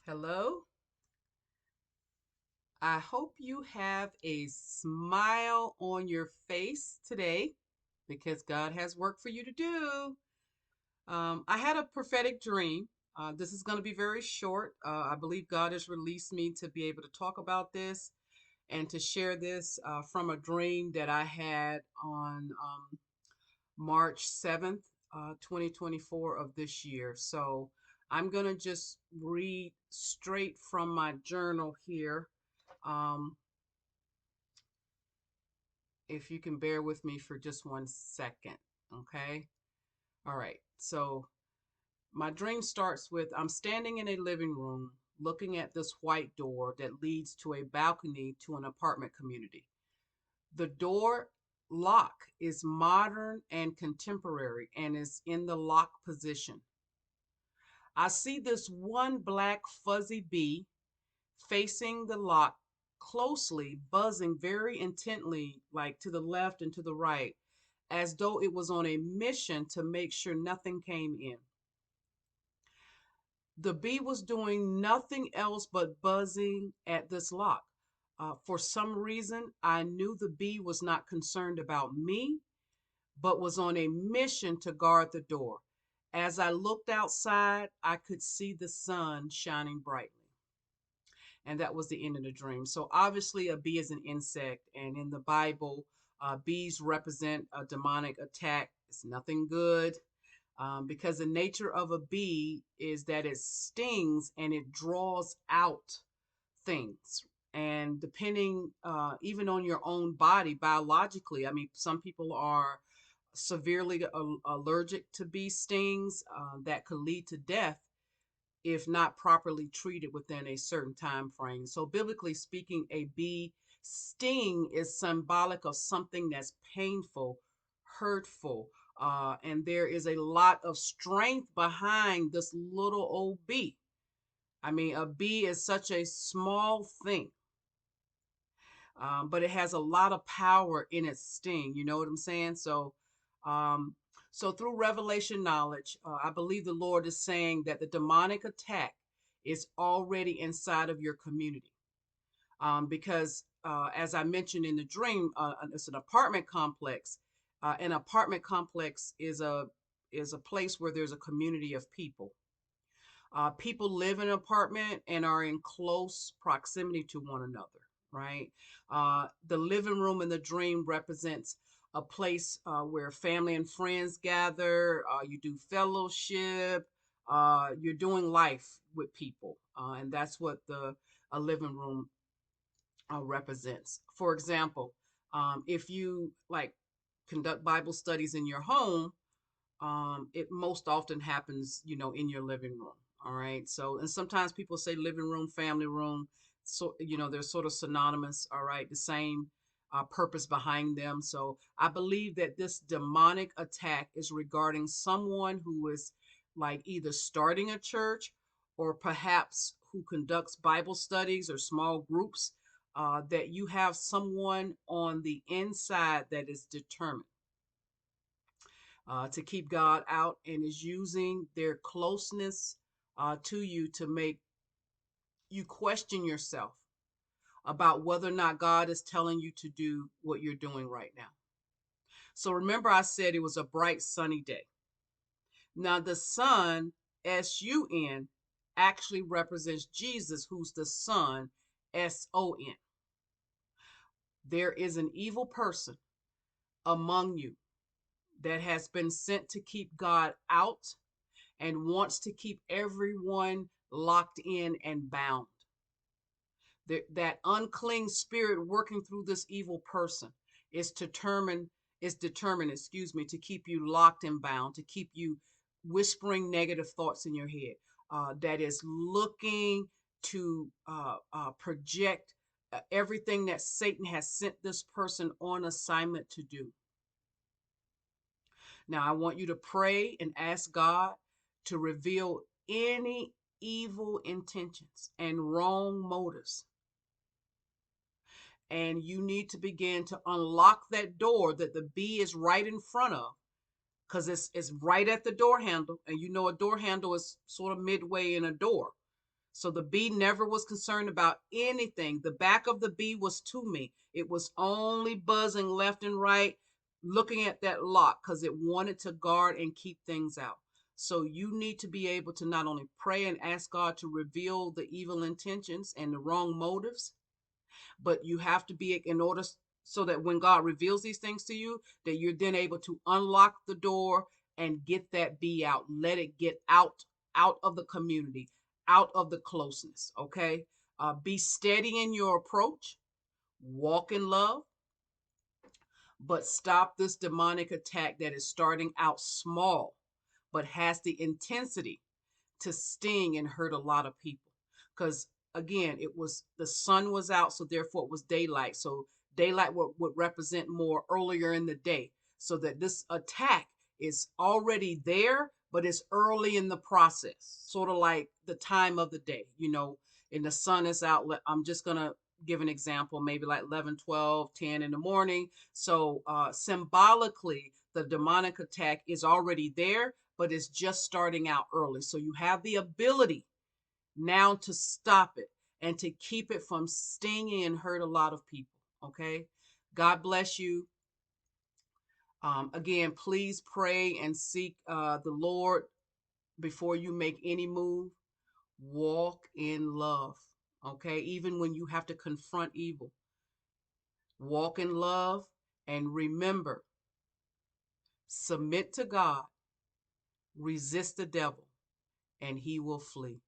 Hello. I hope you have a smile on your face today because God has work for you to do. I had a prophetic dream. This is going to be very short. I believe God has released me to be able to talk about this and to share this from a dream that I had on March 7th, 2024 of this year. So I'm going to just read straight from my journal here. Um, if you can bear with me for just 1 second, okay? All right. So my dream starts with I'm standing in a living room looking at this white door that leads to a balcony to an apartment community. The door lock is modern and contemporary and is in the lock position. I see this one black fuzzy bee facing the lock closely, buzzing very intently, like to the left and to the right, as though it was on a mission to make sure nothing came in. The bee was doing nothing else but buzzing at this lock. For some reason, I knew the bee was not concerned about me, but was on a mission to guard the door. As I looked outside, I could see the sun shining brightly. And that was the end of the dream. So obviously, a bee is an insect, and in the Bible, bees represent a demonic attack. It's nothing good, because the nature of a bee is that it stings and it draws out things. And depending, even on your own body biologically, I mean, some people are severely allergic to bee stings that could lead to death if not properly treated within a certain time frame. So biblically speaking, a bee sting is symbolic of something that's painful, hurtful, and there is a lot of strength behind this little old bee. I mean, a bee is such a small thing, but it has a lot of power in its sting. You know what I'm saying? Um, so through revelation knowledge, I believe the Lord is saying that the demonic attack is already inside of your community. Because as I mentioned in the dream, it's an apartment complex. An apartment complex is a place where there's a community of people. People live in an apartment and are in close proximity to one another, right? The living room in the dream represents a place where family and friends gather, you do fellowship, you're doing life with people. And that's what the a living room represents. For example, if you like conduct Bible studies in your home, it most often happens, in your living room. All right. So, and sometimes people say living room, family room. So, they're sort of synonymous. All right. The same purpose behind them. So, I believe that this demonic attack is regarding someone who is like either starting a church or perhaps who conducts Bible studies or small groups. That you have someone on the inside that is determined to keep God out and is using their closeness to you to make you question yourself about whether or not God is telling you to do what you're doing right now. So remember, I said it was a bright, sunny day. Now, the sun, SUN, actually represents Jesus, who's the Son, SON. There is an evil person among you that has been sent to keep God out and wants to keep everyone locked in and bound. That unclean spirit working through this evil person is determined, to keep you locked and bound, to keep you whispering negative thoughts in your head. That is looking to project everything that Satan has sent this person on assignment to do. Now, I want you to pray and ask God to reveal any evil intentions and wrong motives. And you need to begin to unlock that door that the bee is right in front of, because it's right at the door handle. And a door handle is sort of midway in a door. So the bee never was concerned about anything. The back of the bee was to me. It was only buzzing left and right, looking at that lock because it wanted to guard and keep things out. So you need to be able to not only pray and ask God to reveal the evil intentions and the wrong motives, but you have to be in order so that when God reveals these things to you, that you're then able to unlock the door and get that bee out. Let it get out of the community, out of the closeness. Okay. Be steady in your approach, walk in love, but stop this demonic attack that is starting out small, but has the intensity to sting and hurt a lot of people. Because again, it was the sun was out, so therefore it was daylight. So daylight would represent more earlier in the day. So that this attack is already there, but it's early in the process, sort of like the time of the day, and the sun is out. I'm just gonna give an example, maybe like 11, 12, 10 in the morning. So symbolically, the demonic attack is already there, but it's just starting out early. So you have the ability now to stop it and to keep it from stinging and hurt a lot of people. Okay. God bless you. Again, please pray and seek the Lord before you make any move. Walk in love. Okay. Even when you have to confront evil, walk in love and remember, submit to God, resist the devil, and he will flee.